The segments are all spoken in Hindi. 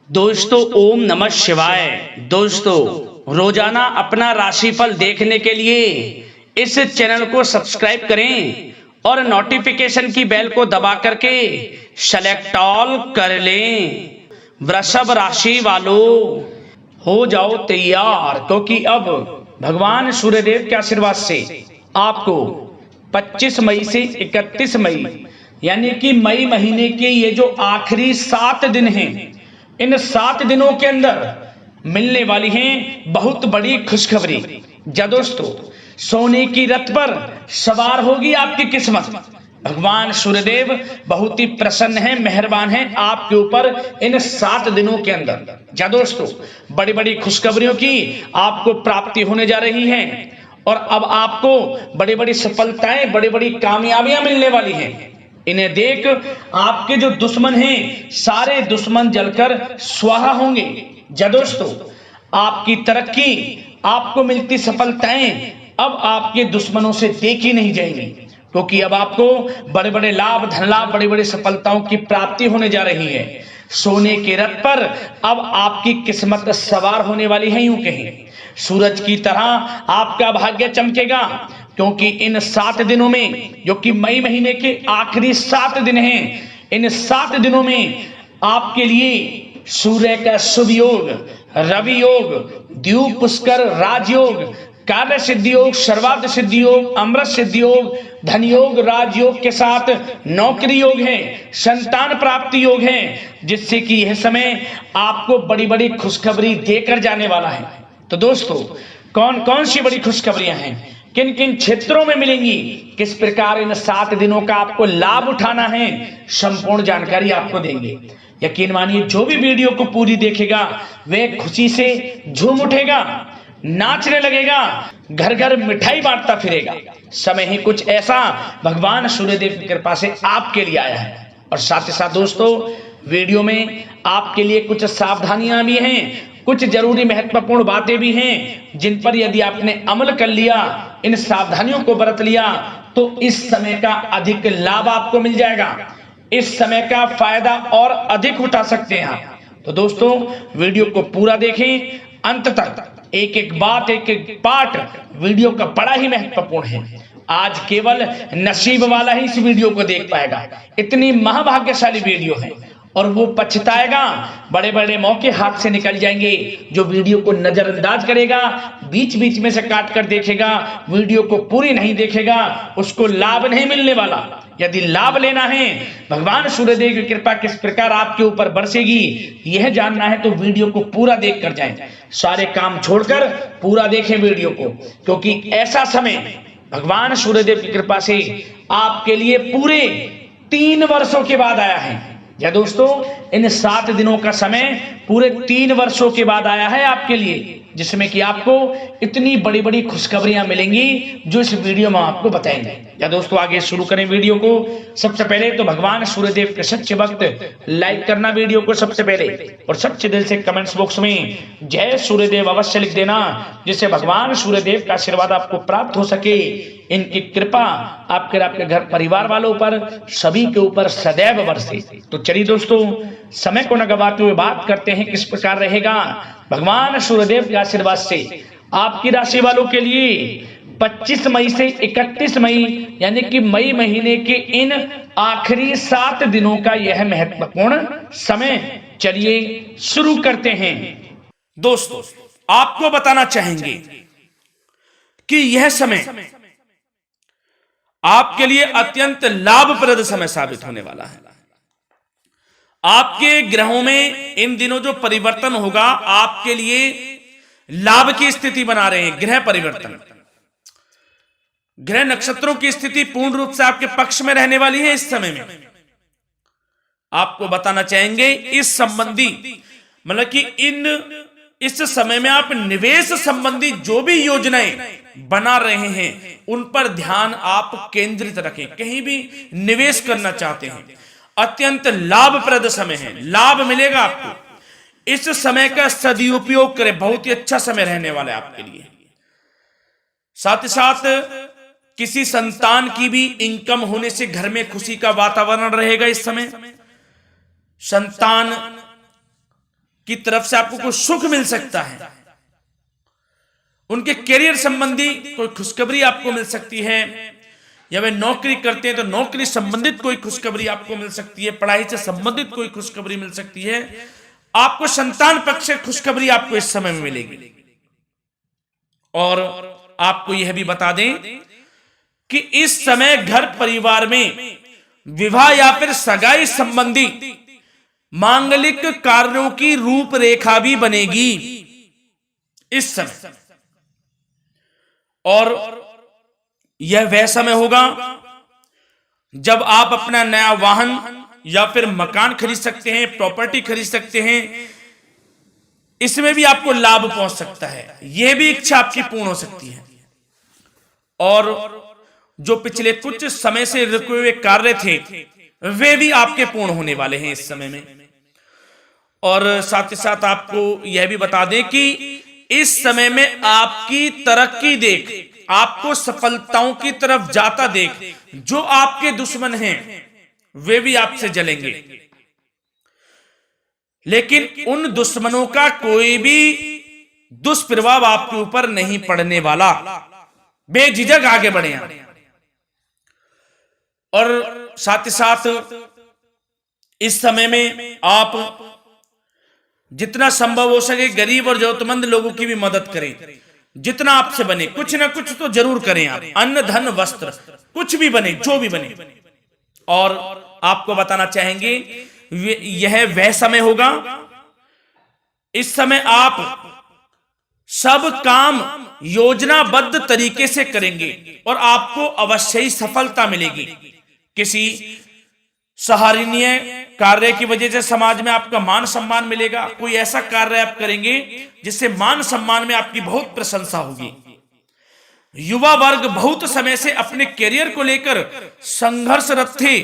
दोस्तों ओम नमः शिवाय। दोस्तों रोजाना अपना राशिफल देखने के लिए इस चैनल को सब्सक्राइब करें और नोटिफिकेशन की बेल को दबा करके सेलेक्ट ऑल कर लें। वृषभ राशि वालों हो जाओ तैयार, क्योंकि अब भगवान सूर्यदेव के आशीर्वाद से आपको 25 मई से 31 मई यानी कि मई महीने के ये जो आखिरी 7 दिन हैं, इन 7 दिनों के अंदर मिलने वाली हैं बहुत बड़ी खुशखबरी। जा दोस्तों, सोने की रथ पर सवार होगी आपकी किस्मत। भगवान सूर्यदेव बहुत ही प्रसन्न है, मेहरबान है आपके ऊपर इन 7 दिनों के अंदर। जा दोस्तों, बड़ी बड़ी खुशखबरियों की आपको प्राप्ति होने जा रही है और अब आपको बड़ी बड़ी सफलताएं, बड़ी बड़ी कामयाबियां मिलने वाली हैं। इन्हें देख आपके जो दुश्मन हैं, सारे दुश्मन जलकर स्वाहा होंगे। जा दोस्तों, आपकी तरक्की, आपको मिलती सफलताएं अब आपके दुश्मनों से देखी नहीं जाएंगी, क्योंकि अब आपको बड़े बड़े लाभ, धन लाभ, बड़ी बड़ी सफलताओं की प्राप्ति होने जा रही है। सोने के रथ पर अब आपकी किस्मत सवार होने वाली है। यूं कहें सूरज की तरह आपका भाग्य चमकेगा, क्योंकि इन 7 दिनों में, जो कि मई महीने के आखिरी 7 दिन हैं, इन 7 दिनों में आपके लिए सूर्य का शुभ योग, रवि योग, द्वीप पुष्कर राजयोग, कार्य सिद्धि योग, सर्वार्थ सिद्धि योग, अमृत सिद्धि योग, धन योग, राजयोग के साथ नौकरी योग है, संतान प्राप्ति योग है, जिससे कि यह समय आपको बड़ी बड़ी खुशखबरी देकर जाने वाला है। तो दोस्तों, कौन कौन सी बड़ी खुशखबरियां हैं, किन किन क्षेत्रों में मिलेंगी, किस प्रकार इन 7 दिनों का आपको लाभ उठाना है, संपूर्ण जानकारी आपको देंगे। यकीन मानिए, जो भी वीडियो को पूरी देखेगा वह खुशी से झूम उठेगा, नाचने लगेगा, घर घर मिठाई बांटता फिरेगा। समय ही कुछ ऐसा भगवान सूर्यदेव की कृपा से आपके लिए आया है। और साथ ही साथ दोस्तों, वीडियो में आपके लिए कुछ सावधानियां भी हैं, कुछ जरूरी महत्वपूर्ण बातें भी हैं, जिन पर यदि आपने अमल कर लिया, इन सावधानियों को बरत लिया, तो इस समय का अधिक लाभ आपको मिल जाएगा। इस समय का फायदा और अधिक उठा सकते हैं आप। तो दोस्तों, वीडियो को पूरा देखें अंत तक, एक एक बात, एक एक पार्ट वीडियो का बड़ा ही महत्वपूर्ण है। आज केवल नसीब वाला ही इस वीडियो को देख पाएगा। इतनी महाभाग्यशाली वीडियो है, और वो पछताएगा। बड़े बड़े मौके हाथ से निकल जाएंगे। जो वीडियो को नजरअंदाज करेगा, बीच बीच में से काट कर देखेगा, वीडियो को पूरी नहीं देखेगा, उसको लाभ नहीं मिलने वाला। यदि लाभ लेना है, भगवान सूर्यदेव की कृपा किस प्रकार आपके ऊपर बरसेगी, यह जानना है, तो वीडियो को पूरा देख कर जाएं। सारे काम छोड़कर पूरा देखें वीडियो को, क्योंकि ऐसा समय भगवान सूर्यदेव की कृपा से आपके लिए पूरे 3 वर्षों के बाद आया है। या दोस्तों, इन 7 दिनों का समय पूरे 3 वर्षों के बाद आया है आपके लिए, जिसमें कि आपको इतनी बड़ी बड़ी खुशखबरियां मिलेंगी, जो इस वीडियो में आपको बताएंगे। या दोस्तों, आगे शुरू करें वीडियो को। सबसे पहले तो भगवान सूर्यदेव के सच्चे भक्त लाइक करना वीडियो को सबसे पहले, और सच्चे दिल से कमेंट्स बॉक्स में जय सूर्यदेव अवश्य लिख देना, जिससे भगवान सूर्यदेव का आशीर्वाद आपको प्राप्त हो सके। इनकी कृपा आपके घर परिवार वालों पर, सभी के ऊपर सदैव बरसे। तो चलिए दोस्तों, समय को न गवाते हुए बात करते हैं किस प्रकार रहेगा भगवान सूर्यदेव के आशीर्वाद से आपकी राशि वालों के लिए 25 मई से 31 मई यानी कि मई महीने के इन आखिरी 7 दिनों का यह महत्वपूर्ण समय। चलिए शुरू करते हैं। दोस्तों, आपको बताना चाहेंगे कि यह समय आपके लिए अत्यंत लाभप्रद समय साबित होने वाला है। आपके ग्रहों में इन दिनों जो परिवर्तन होगा, आपके लिए लाभ की स्थिति बना रहे हैं। ग्रह परिवर्तन, ग्रह नक्षत्रों की स्थिति पूर्ण रूप से आपके पक्ष में रहने वाली है। इस समय में आपको बताना चाहेंगे इस संबंधी, मतलब कि इस समय में आप निवेश संबंधी जो भी योजनाएं बना रहे हैं, उन पर ध्यान आप केंद्रित रखें। कहीं भी निवेश करना चाहते हैं, अत्यंत लाभप्रद समय है, लाभ मिलेगा आपको। इस समय का सदुपयोग करें, बहुत ही अच्छा समय रहने वाला है आपके लिए। साथ ही साथ किसी संतान की भी इनकम होने से घर में खुशी का वातावरण रहेगा। इस समय संतान की तरफ से आपको कोई सुख मिल सकता है, उनके करियर संबंधी कोई खुशखबरी आपको मिल सकती है, या वे नौकरी करते हैं तो नौकरी संबंधित कोई खुशखबरी आपको मिल सकती है, पढ़ाई से संबंधित कोई खुशखबरी मिल सकती है, आपको संतान पक्ष से खुशखबरी आपको इस समय में मिलेगी। और आपको यह भी बता दें कि इस समय घर परिवार में विवाह या फिर सगाई संबंधी मांगलिक कार्यों की रूपरेखा भी बनेगी इस समय। और यह वह समय होगा जब आप अपना नया वाहन या फिर मकान खरीद सकते हैं, प्रॉपर्टी खरीद सकते हैं, इसमें भी आपको लाभ पहुंच सकता है, यह भी इच्छा आपकी पूर्ण हो सकती है। और जो पिछले कुछ समय से रुके हुए कार्य थे वे भी आपके पूर्ण होने वाले हैं इस समय में। और साथ ही साथ आपको यह भी बता दें कि इस समय में आपकी तरक्की देख, आपको सफलताओं की तरफ जाता देख, जो आपके दुश्मन हैं वे भी आपसे जलेंगे, लेकिन उन दुश्मनों का कोई भी दुष्प्रभाव आपके ऊपर नहीं पड़ने वाला। बेझिझक आगे बढ़े आप। और साथ ही साथ इस समय में आप जितना संभव हो सके गरीब और जरूरतमंद लोगों की भी मदद करें, जितना आपसे बने कुछ ना कुछ तो जरूर करें आप, अन्न धन वस्त्र कुछ भी बने, जो भी बने। और आपको बताना चाहेंगे यह वह समय होगा, इस समय आप सब काम योजनाबद्ध तरीके से करेंगे और आपको अवश्य ही सफलता मिलेगी। किसी सराहनीय कार्य की वजह से समाज में आपका मान सम्मान मिलेगा, कोई ऐसा कार्य आप करेंगे जिससे मान सम्मान में आपकी बहुत प्रशंसा होगी। युवा वर्ग बहुत समय से अपने करियर को लेकर संघर्षरत थे,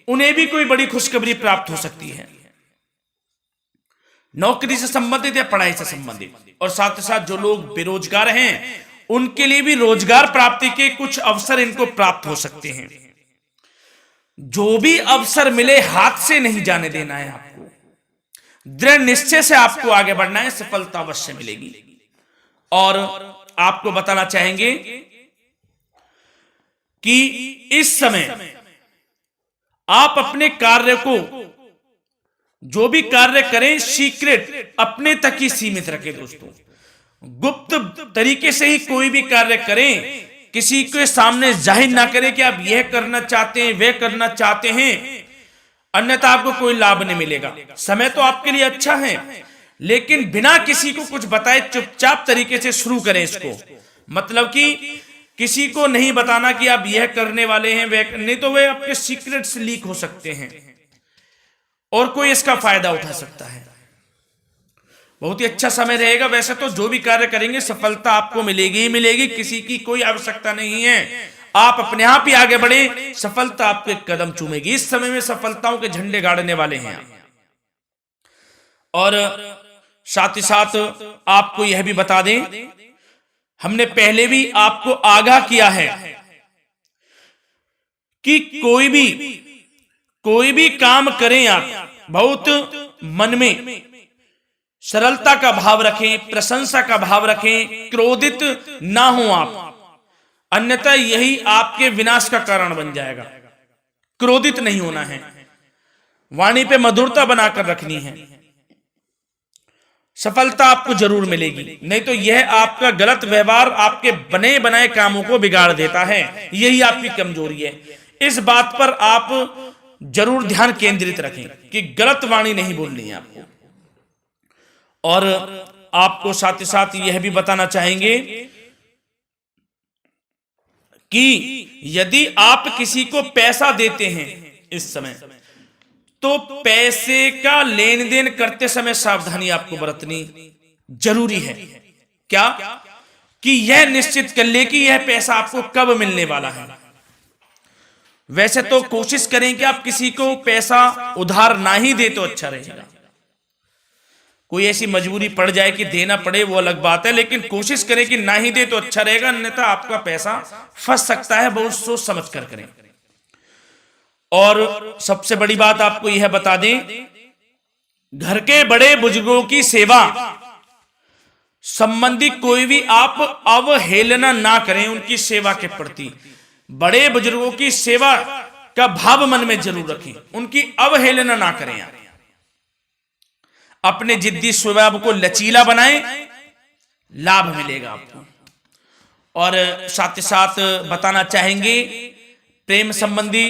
उन्हें भी कोई बड़ी खुशखबरी प्राप्त हो सकती है, नौकरी से संबंधित या पढ़ाई से संबंधित। और साथ ही साथ जो लोग बेरोजगार हैं उनके लिए भी रोजगार प्राप्ति के कुछ अवसर इनको प्राप्त हो सकते हैं। जो भी अवसर मिले हाथ से नहीं जाने देना है आपको, दृढ़ निश्चय से आपको आगे बढ़ना है, सफलता अवश्य मिलेगी। और आपको बताना चाहेंगे कि इस समय आप अपने कार्य को, जो भी कार्य करें, सीक्रेट अपने तक ही सीमित रखें दोस्तों। गुप्त तरीके से ही कोई भी कार्य करें, किसी के सामने जाहिर ना करें कि आप यह करना चाहते हैं, वह करना चाहते हैं, अन्यथा आपको कोई लाभ नहीं मिलेगा। समय तो आपके लिए अच्छा है, लेकिन बिना किसी को कुछ बताए चुपचाप तरीके से शुरू करें इसको। मतलब कि किसी को नहीं बताना कि आप यह करने वाले हैं, वह नहीं, तो वे आपके सीक्रेट्स लीक हो सकते हैं और कोई इसका फायदा उठा सकता है। बहुत ही अच्छा समय रहेगा। वैसे तो जो भी कार्य करेंगे सफलता आपको मिलेगी ही मिलेगी, किसी की कोई आवश्यकता नहीं है, आप अपने आप ही आगे बढ़े, सफलता आपके कदम चूमेगी। इस समय में सफलताओं के झंडे गाड़ने वाले हैं। और साथ ही साथ आपको यह भी बता दें, हमने पहले भी आपको आगाह किया है कि कोई भी काम करें आप बहुत मन में सरलता का भाव रखें, प्रशंसा का भाव रखें, क्रोधित ना हो आप, अन्यथा यही आपके विनाश का कारण बन जाएगा। क्रोधित नहीं होना है, वाणी पे मधुरता बनाकर रखनी है, सफलता आपको जरूर मिलेगी। नहीं तो यह आपका गलत व्यवहार आपके बने बनाए कामों को बिगाड़ देता है, यही आपकी कमजोरी है। इस बात पर आप जरूर ध्यान केंद्रित रखें कि गलत वाणी नहीं बोलनी है आपको। और आपको साथ ही साथ यह भी बताना चाहेंगे कि यदि आप किसी को पैसा देते हैं इस समय, तो पैसे का लेन देन करते समय सावधानी आपको बरतनी जरूरी है। क्या कि यह निश्चित कर ले कि यह पैसा आपको कब मिलने वाला है। वैसे तो कोशिश करें कि आप किसी को पैसा उधार ना ही दे तो अच्छा रहेगा। कोई ऐसी मजबूरी पड़ जाए कि देना पड़े वो अलग बात है, लेकिन कोशिश करें कि ना ही दे तो अच्छा रहेगा, अन्यथा आपका पैसा फंस सकता है। बहुत सोच समझ कर करें। और सबसे बड़ी बात आपको यह बता दें घर के बड़े बुजुर्गों की सेवा संबंधी कोई भी आप अवहेलना ना करें। उनकी सेवा के प्रति बड़े बुजुर्गों की सेवा का भाव मन में जरूर रखें, उनकी अवहेलना ना करें आप। अपने जिद्दी स्वभाव को लचीला बनाएं, लाभ मिलेगा आपको। और साथ ही साथ बताना चाहेंगे प्रेम संबंधी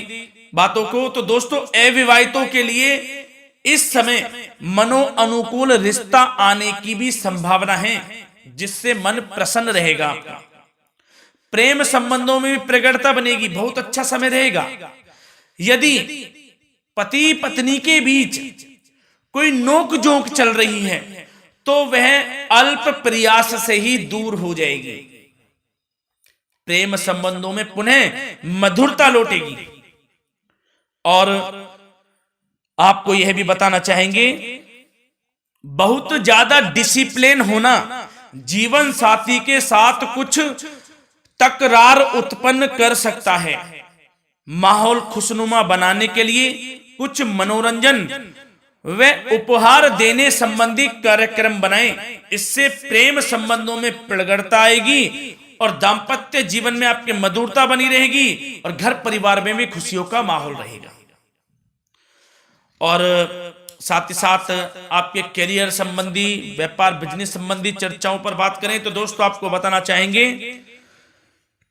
बातों को, तो दोस्तों अविवाहितों के लिए इस समय मनो अनुकूल रिश्ता आने की भी संभावना है, जिससे मन प्रसन्न रहेगा आपका। प्रेम संबंधों में भी प्रगाढ़ता बनेगी, बहुत अच्छा समय रहेगा। यदि पति पत्नी के बीच कोई नोक झोंक चल रही है तो वह अल्प प्रयास से ही दूर हो जाएगी। प्रेम संबंधों में पुनः मधुरता लौटेगी। और आपको यह भी बताना चाहेंगे, बहुत ज्यादा डिसिप्लिन होना जीवन साथी के साथ कुछ तकरार उत्पन्न कर सकता है। माहौल खुशनुमा बनाने के लिए कुछ मनोरंजन व उपहार देने संबंधी कार्यक्रम बनाएं। इससे प्रेम संबंधों में प्रगाढ़ता आएगी और दाम्पत्य जीवन में आपकी मधुरता बनी रहेगी और घर परिवार में भी खुशियों का माहौल रहेगा। और साथ ही साथ आपके करियर संबंधी, व्यापार बिजनेस संबंधी चर्चाओं पर बात करें तो दोस्तों आपको बताना चाहेंगे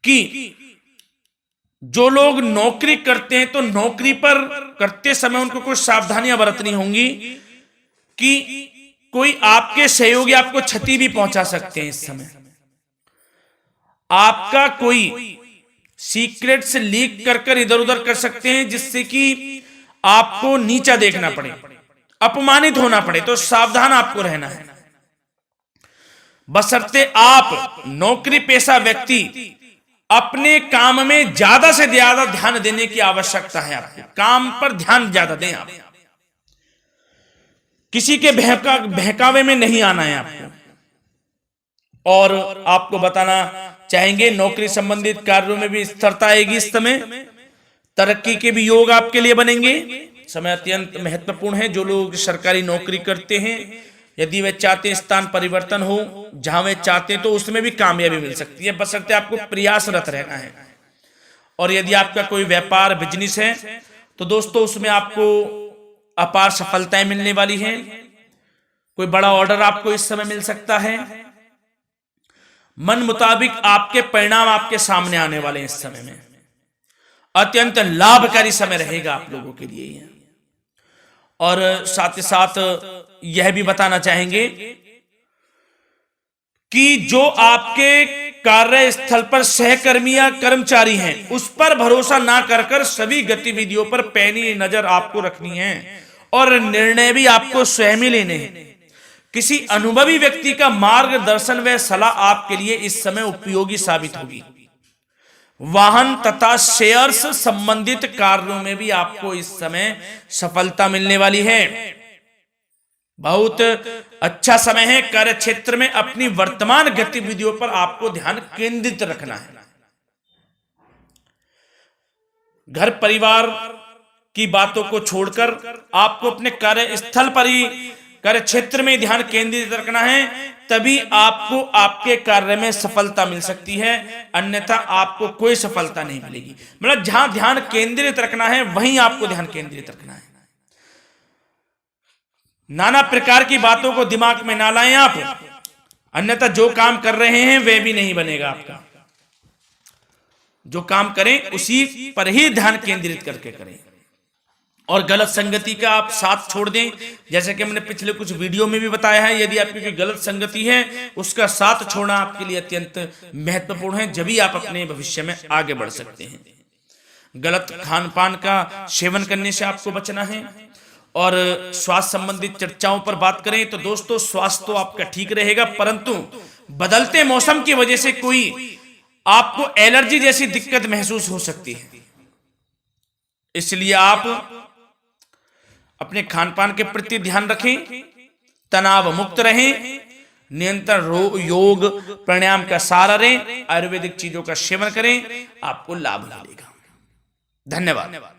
कि जो लोग नौकरी करते हैं तो नौकरी पर करते समय उनको कुछ सावधानियां बरतनी होंगी कि कोई आपके सहयोगी आपको क्षति भी पहुंचा सकते हैं। इस समय आपका कोई सीक्रेट्स लीक कर इधर उधर कर सकते हैं, जिससे कि आपको नीचा देखना पड़े, अपमानित होना पड़े। तो सावधान आपको रहना है। बशर्ते आप नौकरी पेशा व्यक्ति अपने काम में ज्यादा से ज्यादा ध्यान देने की आवश्यकता है। आपको काम पर ध्यान ज्यादा दें। आप किसी के बहकावे में नहीं आना है आपको। और आपको बताना चाहेंगे नौकरी संबंधित कार्यों में भी स्थिरता आएगी। इस समय तरक्की के भी योग आपके लिए बनेंगे। समय अत्यंत महत्वपूर्ण है। जो लोग सरकारी नौकरी करते हैं, यदि वे चाहते हैं स्थान परिवर्तन हो, जहां वे चाहते हैं तो उसमें भी कामयाबी मिल सकती है, बशर्ते आपको प्रयासरत रहना है। और यदि आपका कोई व्यापार बिजनेस है तो दोस्तों उसमें आपको अपार सफलताएं मिलने वाली हैं। कोई बड़ा ऑर्डर आपको इस समय मिल सकता है। मन मुताबिक आपके परिणाम आपके सामने आने वाले हैं। इस समय में अत्यंत लाभकारी समय रहेगा आप लोगों के लिए। और साथ ही साथ यह भी बताना चाहेंगे कि जो आपके कार्यस्थल पर सहकर्मी या कर्मचारी हैं, उस पर भरोसा ना कर सभी गतिविधियों पर पैनी नजर आपको रखनी है और निर्णय भी आपको स्वयं ही लेने हैं। किसी अनुभवी व्यक्ति का मार्गदर्शन व सलाह आपके लिए इस समय उपयोगी साबित होगी। वाहन तथा शेयर्स संबंधित कार्यों में भी आपको इस समय सफलता मिलने वाली है। बहुत अच्छा समय है। कार्य क्षेत्र में अपनी वर्तमान गतिविधियों पर आपको ध्यान केंद्रित रखना है। घर परिवार की बातों को छोड़कर आपको अपने कार्यस्थल पर ही, कार्य क्षेत्र में ध्यान केंद्रित रखना है, तभी आपको आपके कार्य में सफलता मिल सकती है, अन्यथा आपको कोई सफलता नहीं मिलेगी। मतलब जहां ध्यान केंद्रित रखना है वहीं आपको ध्यान केंद्रित रखना है। नाना प्रकार की बातों को दिमाग में ना लाएं आप, अन्यथा जो काम कर रहे हैं वह भी नहीं बनेगा आपका। जो काम करें उसी पर ही ध्यान केंद्रित करके करें और गलत संगति का आप साथ छोड़ दें। जैसे कि मैंने पिछले कुछ वीडियो में भी बताया है, यदि आपकी कोई गलत संगति है उसका साथ छोड़ना आपके लिए अत्यंत महत्वपूर्ण है, जब ही आप अपने भविष्य में आगे बढ़ सकते हैं। गलत खान पान का सेवन करने से आपको बचना है। और स्वास्थ्य संबंधित चर्चाओं पर बात करें तो दोस्तों स्वास्थ्य तो आपका ठीक रहेगा, परंतु बदलते मौसम की वजह से कोई आपको एलर्जी जैसी दिक्कत महसूस हो सकती है। इसलिए आप अपने खान पान के प्रति ध्यान रखें, तनाव मुक्त रहें, नियंत्रण योग प्राणायाम का सहारा लें, आयुर्वेदिक चीजों का सेवन करें, आपको लाभ मिलेगा। धन्यवाद।